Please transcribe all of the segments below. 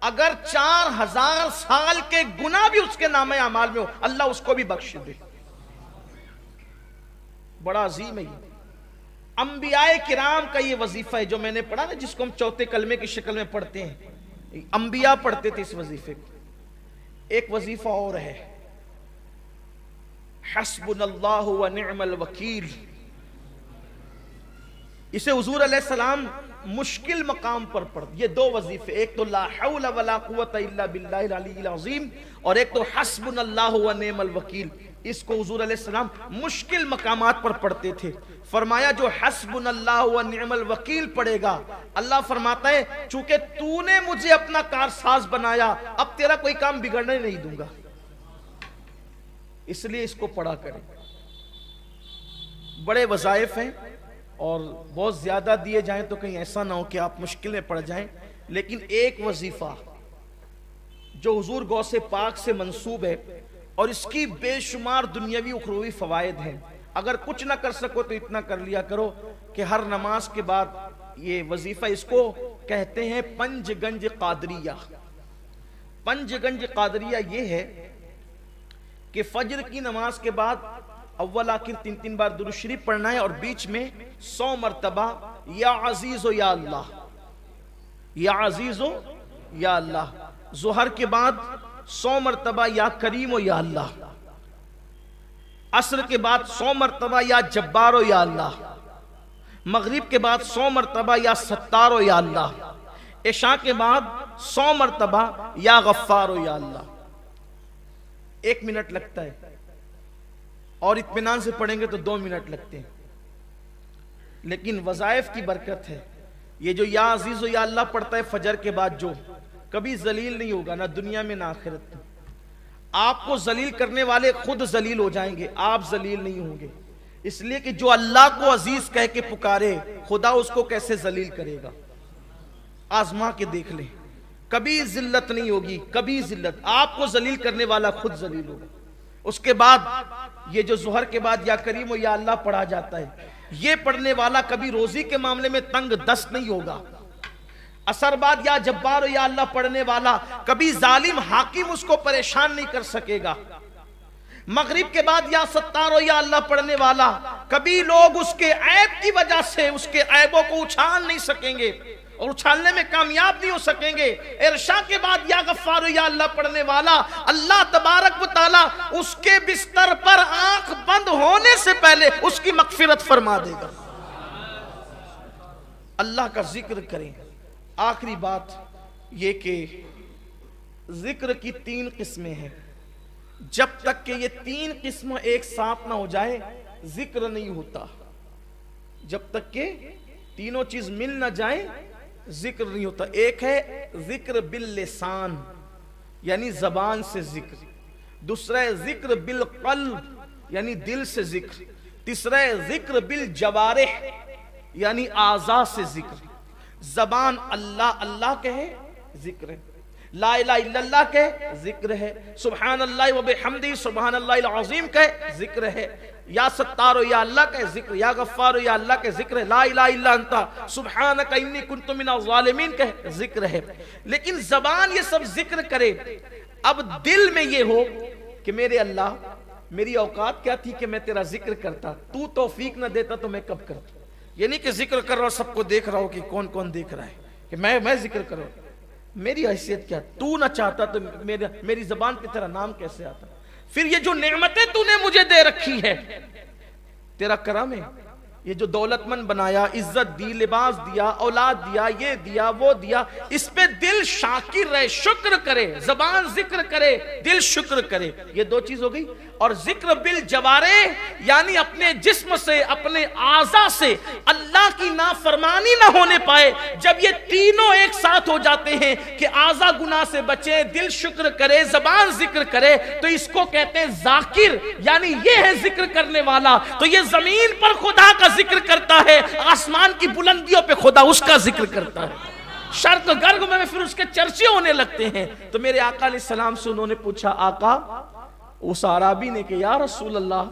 اگر 4000 سال کے گناہ بھی اس کے نامہ اعمال میں ہو، اللہ اس کو بھی بخش دے. بڑا عظیم ہے یہ. انبیاء کرام کا یہ وظیفہ ہے جو میں نے پڑھا نا، جس کو ہم چوتھے کلمے کی شکل میں پڑھتے ہیں. انبیاء پڑھتے تھے اس وظیفے کو. ایک وظیفہ اور ہے، حسبنا اللہ و نعم الوکیل. اسے حضور علیہ السلام مشکل مقام پر پڑھ. یہ دو وظیفے، ایک تو لا حول ولا قوت الا باللہ العلی العظیم، اور ایک تو حسبنا اللہ و نعم الوکیل. اس کو حضور علیہ السلام مشکل مقامات پر پڑھتے تھے. فرمایا جو حسبنا اللہ و نعم الوکیل پڑھے گا، اللہ فرماتا ہے چونکہ تو نے مجھے اپنا کارساز بنایا، اب تیرا کوئی کام بگڑنے نہیں دوں گا، اس لیے اس کو پڑھا کریں. بڑے وظائف ہیں اور بہت زیادہ دیے جائیں تو کہیں ایسا نہ ہو کہ آپ مشکل میں پڑ جائیں. لیکن ایک وظیفہ جو حضور غوث پاک سے منسوب ہے اور اس کی بے شمار دنیاوی اخروی فوائد ہیں. اگر کچھ نہ کر سکو تو اتنا کر لیا کرو کہ ہر نماز کے بعد یہ وظیفہ، اس کو کہتے ہیں پنج گنج قادریہ. پنج گنج قادریہ یہ ہے کہ فجر کی نماز کے بعد اول آخر 3 بار درود شریف پڑھنا ہے، اور بیچ میں 100 مرتبہ یا عزیز و یا اللہ، یا عزیز و یا اللہ. ظہر کے بعد 100 مرتبہ یا کریم و یا اللہ. عصر کے بعد 100 مرتبہ یا جبار و یا اللہ. مغرب کے بعد 100 مرتبہ یا ستار و یا اللہ. عشاء کے بعد 100 مرتبہ یا غفار و یا اللہ. 1 منٹ لگتا ہے، اور اطمینان سے پڑھیں گے تو 2 منٹ لگتے ہیں. لیکن وظائف کی برکت ہے. یہ جو یا عزیز و یا اللہ پڑھتا ہے فجر کے بعد، جو کبھی ذلیل نہیں ہوگا، نہ دنیا میں نہ آخرت میں. آپ کو ذلیل کرنے والے خود ذلیل ہو جائیں گے، آپ ذلیل نہیں ہوں گے. اس لیے کہ جو اللہ کو عزیز کہہ کے پکارے، خدا اس کو کیسے ذلیل کرے گا. آزما کے دیکھ لیں، کبھی ذلت نہیں ہوگی، کبھی ذلت. آپ کو ذلیل کرنے والا خود ذلیل ہوگا. اس کے بعد یہ جو ظہر کے بعد یا کریم و یا اللہ پڑھا جاتا ہے، یہ پڑھنے والا کبھی روزی کے معاملے میں تنگ دست نہیں ہوگا. عصر بعد یا جبار و یا اللہ پڑھنے والا کبھی ظالم حاکم اس کو پریشان نہیں کر سکے گا. مغرب کے بعد یا ستار و یا اللہ پڑھنے والا کبھی لوگ اس کے عیب کی وجہ سے اس کے عیبوں کو اچھال نہیں سکیں گے، اور اچھالنے میں کامیاب نہیں ہو سکیں گے. عشاء کے بعد یا غفار یا اللہ پڑھنے والا اللہ تبارک و تعالی اس کے بستر پر آنکھ بند ہونے سے پہلے اس کی مغفرت فرما دے گا. اللہ کا ذکر کریں. آخری بات یہ کہ ذکر کی 3 قسمیں ہیں. جب تک کہ یہ 3 قسم ایک ساتھ نہ ہو جائے ذکر نہیں ہوتا. جب تک کہ تینوں چیز مل نہ جائیں ذکر نہیں ہوتا. ایک ہے ذکر باللسان، یعنی زبان سے ذکر. دوسرا ہے ذکر بالقلب، یعنی دل سے ذکر. تیسرا ہے ذکر بالجوارح، یعنی اعضاء سے ذکر. زبان اللہ اللہ کہے ذکر ہے، لا الہ الا اللہ کہے ذکر ہے، سبحان اللہ و بحمدہ سبحان اللہ العظیم کہے ذکر ہے، یا ستار و یا اللہ کہے ذکر، یا غفار و یا اللہ کہے ذکر ہے، لا الہ الا انت سبحانک انی کنت من الظالمین کہے ذکر ہے. لیکن زبان یہ سب ذکر کرے، اب دل میں یہ ہو کہ میرے اللہ، میری اوقات کیا تھی کہ میں تیرا ذکر کرتا، تو توفیق نہ دیتا تو میں کب کرتا. یہ نہیں کہ ذکر کر رہا ہوں سب کو دیکھ رہا ہوں کہ کون کون دیکھ رہا ہے کہ میں ذکر کر رہا ہوں. میری حیثیت کیا؟ تو نہ چاہتا تو میری زبان پہ تیرا نام کیسے آتا. پھر یہ جو نعمتیں تو نے مجھے دے رکھی ہے تیرا کرم ہے. یہ جو دولت مند بنایا، عزت دی، لباس دیا، اولاد دیا، یہ دیا وہ دیا، اس پہ دل شاکر رہے، شکر کرے. زبان ذکر کرے، دل شکر کرے. یہ 2 چیز ہو گئی. اور ذکر بالجوارح، یعنی اپنے جسم سے، اپنے اعضاء سے اللہ کی نافرمانی نہ ہونے پائے. جب یہ تینوں ایک ساتھ ہو جاتے ہیں کہ اعضاء گناہ سے بچے، دل شکر کرے، زبان ذکر کرے، تو اس کو کہتے ہیں ذاکر، یعنی یہ ہے ذکر کرنے والا. تو یہ زمین پر خدا کا ذکر کرتا ہے، آسمان کی بلندیوں پہ خدا اس کا ذکر کرتا ہے. شرق گرگ میں پھر اس کے چرچے ہونے لگتے ہیں. تو میرے آقا علیہ السلام سے انہوں نے پوچھا، آقا، اس عرابی نے کہ یا رسول اللہ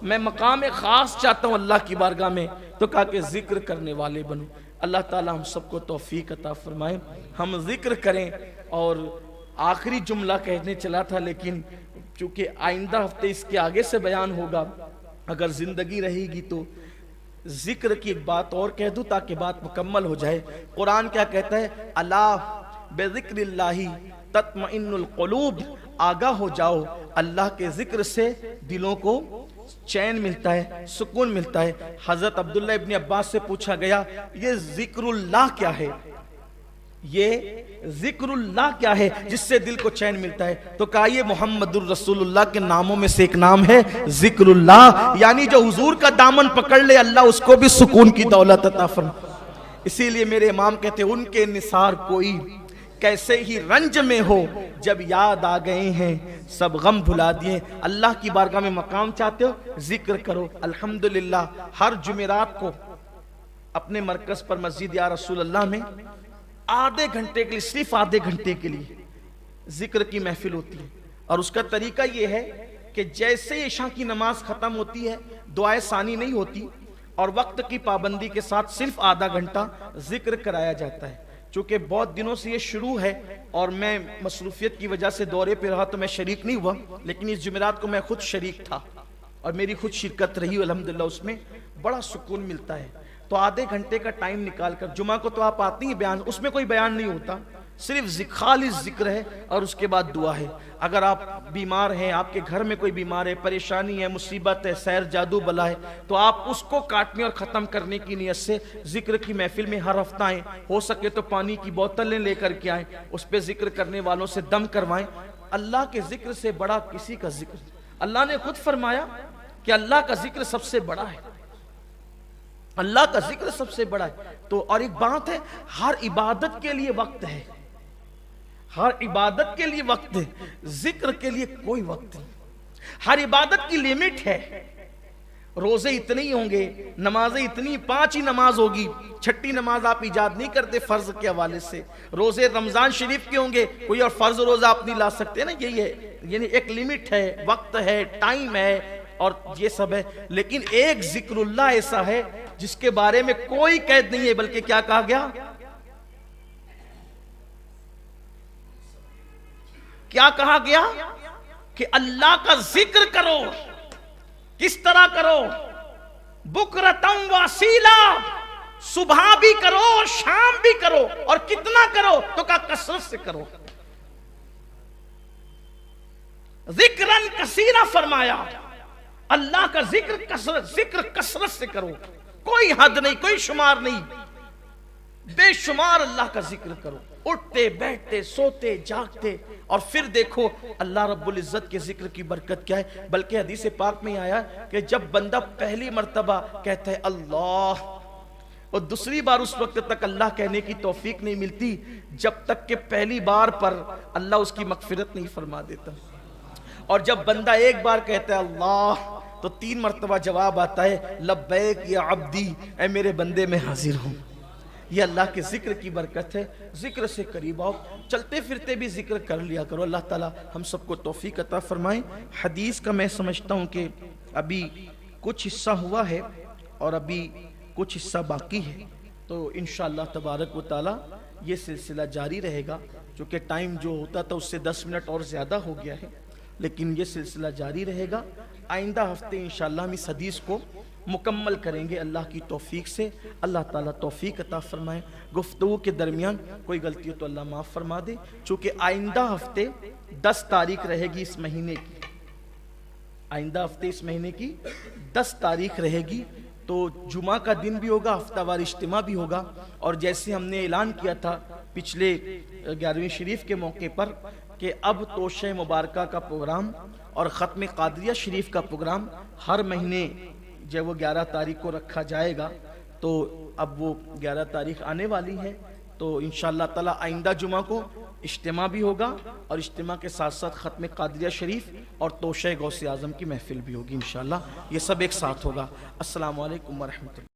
میں مقام خاص چاہتا ہوں اللہ کی بارگاہ میں. تو کہا کہ ذکر کرنے والے بنو. اللہ تعالیٰ ہم سب کو توفیق عطا فرمائے، ہم ذکر کریں۔ اور آخری جملہ کہنے چلا تھا، لیکن چونکہ آئندہ ہفتے اس کے آگے سے بیان ہوگا، اگر زندگی رہے گی تو ذکر کی ایک بات اور کہہ دوں تاکہ بات مکمل ہو جائے۔ قرآن کیا کہتا ہے؟ الا بذکر اللہ تطمئن القلوب، آگاہ ہو جاؤ، اللہ کے ذکر سے دلوں کو چین ملتا ہے، سکون ملتا ہے۔ حضرت عبداللہ ابن عباس سے پوچھا گیا یہ ذکر اللہ کیا ہے، یہ ذکر اللہ کیا ہے جس سے دل کو چین ملتا ہے؟ تو کہا یہ محمد الرسول اللہ کے ناموں میں سے ایک نام ہے ذکر اللہ، یعنی جو حضور کا دامن پکڑ لے اللہ اس کو بھی سکون کی دولت عطا فرمائے۔ اسی لیے میرے امام کہتے ہیں ان کے نثار کوئی کیسے ہی رنج میں ہو، جب یاد آ گئے ہیں سب غم بھلا دیے۔ اللہ کی بارگاہ میں مقام چاہتے ہو، ذکر کرو۔ الحمدللہ ہر جمعرات کو اپنے مرکز پر مسجد یا رسول اللہ میں آدھے گھنٹے کے لیے، صرف آدھے گھنٹے کے لیے ذکر کی محفل ہوتی ہے، اور اس کا طریقہ یہ ہے کہ جیسے عشاء کی نماز ختم ہوتی ہے دعائے ثانی نہیں ہوتی، اور وقت کی پابندی کے ساتھ صرف آدھا گھنٹہ ذکر کرایا جاتا ہے۔ چونکہ بہت دنوں سے یہ شروع ہے اور میں مصروفیت کی وجہ سے دورے پہ رہا تو میں شریک نہیں ہوا، لیکن اس جمعرات کو میں خود شریک تھا اور میری خود شرکت رہی، الحمدللہ اس میں بڑا سکون ملتا ہے۔ تو آدھے گھنٹے کا ٹائم نکال کر، جمعہ کو تو آپ آتی ہیں بیان، اس میں کوئی بیان نہیں ہوتا، صرف خالص ذکر ہے اور اس کے بعد دعا ہے۔ اگر آپ بیمار ہیں، آپ کے گھر میں کوئی بیمار ہے، پریشانی ہے، مصیبت ہے، سیر جادو بلا ہے، تو آپ اس کو کاٹنے اور ختم کرنے کی نیت سے ذکر کی محفل میں ہر ہفتہ آئیں، ہو سکے تو پانی کی بوتلیں لے کر کے آئیں، اس پہ ذکر کرنے والوں سے دم کروائیں۔ اللہ کے ذکر سے بڑا کسی کا ذکر، اللہ نے خود فرمایا کہ اللہ کا ذکر سب سے بڑا ہے، اللہ کا ذکر سب سے بڑا ہے۔ تو اور ایک بات ہے، ہر عبادت کے لیے وقت ہے، ہر عبادت کے لیے وقت ہے، ذکر کے لیے کوئی وقت نہیں۔ ہر عبادت کی لیمٹ ہے، روزے اتنے ہی ہوں گے، نمازیں اتنی، 5 ہی نماز ہوگی، 6ٹھی نماز آپ ایجاد نہیں کرتے فرض کے حوالے سے۔ روزے رمضان شریف کے ہوں گے، کوئی اور فرض روزہ آپ نہیں لا سکتے نا، یہی ہے، یعنی ایک لیمٹ ہے، وقت ہے، ٹائم ہے، اور یہ سب ہے۔ لیکن ایک ذکر اللہ ایسا ہے جس کے بارے میں کوئی قید نہیں ہے، بلکہ کیا کہا گیا؟ کیا کہا گیا؟ کہ اللہ کا ذکر کرو۔ کس طرح کرو؟ بکرتم واسیلا، صبح بھی کرو شام بھی کرو، اور کتنا کرو؟ تو کہا کثرت سے کرو، ذکرن کثیرا فرمایا۔ اللہ کا ذکر کثرت سے کرو، کوئی حد نہیں، کوئی شمار نہیں، بے شمار اللہ کا ذکر کرو، اٹھتے بیٹھتے سوتے جاگتے۔ اور پھر دیکھو اللہ رب العزت کے ذکر کی برکت کیا ہے، بلکہ حدیث پاک میں آیا کہ جب بندہ پہلی مرتبہ کہتا ہے اللہ، اور دوسری بار اس وقت تک اللہ کہنے کی توفیق نہیں ملتی جب تک کہ پہلی بار پر اللہ اس کی مغفرت نہیں فرما دیتا۔ اور جب بندہ ایک بار کہتا ہے اللہ تو 3 مرتبہ جواب آتا ہے لبیک یا عبدی، اے میرے بندے میں حاضر ہوں۔ یہ اللہ کے ذکر کی برکت ہے، ذکر سے قریب آؤ، چلتے پھرتے بھی ذکر کر لیا کرو۔ اللہ تعالی ہم سب کو توفیق عطا فرمائیں۔ حدیث کا میں سمجھتا ہوں کہ ابھی کچھ حصہ ہوا ہے اور ابھی کچھ حصہ باقی ہے، تو انشاءاللہ تبارک و تعالی یہ سلسلہ جاری رہے گا، چونکہ ٹائم جو ہوتا تھا اس سے 10 منٹ اور زیادہ ہو گیا ہے، لیکن یہ سلسلہ جاری رہے گا۔ آئندہ ہفتے انشاءاللہ ہم اس حدیث کو مکمل کریں گے اللہ کی توفیق سے۔ اللہ تعالیٰ توفیق عطا فرمائے۔ گفتگو کے درمیان کوئی غلطی ہو تو اللہ معاف فرما دے۔ چونکہ آئندہ ہفتے 10 تاریخ رہے گی اس مہینے کی، آئندہ ہفتے اس مہینے کی 10 تاریخ رہے گی، تو جمعہ کا دن بھی ہوگا، ہفتہ وار اجتماع بھی ہوگا، اور جیسے ہم نے اعلان کیا تھا پچھلے 11ویں شریف کے موقع پر کہ اب توشہ مبارکہ کا پروگرام اور ختم قادریہ شریف کا پروگرام ہر مہینے جب وہ 11 تاریخ کو رکھا جائے گا، تو اب وہ 11 تاریخ آنے والی ہے، تو انشاءاللہ تعالی آئندہ جمعہ کو اجتماع بھی ہوگا، اور اجتماع کے ساتھ ساتھ ختم قادریہ شریف اور توشہ غوث اعظم کی محفل بھی ہوگی انشاءاللہ، یہ سب ایک ساتھ ہوگا۔ السلام علیکم ورحمۃ اللہ۔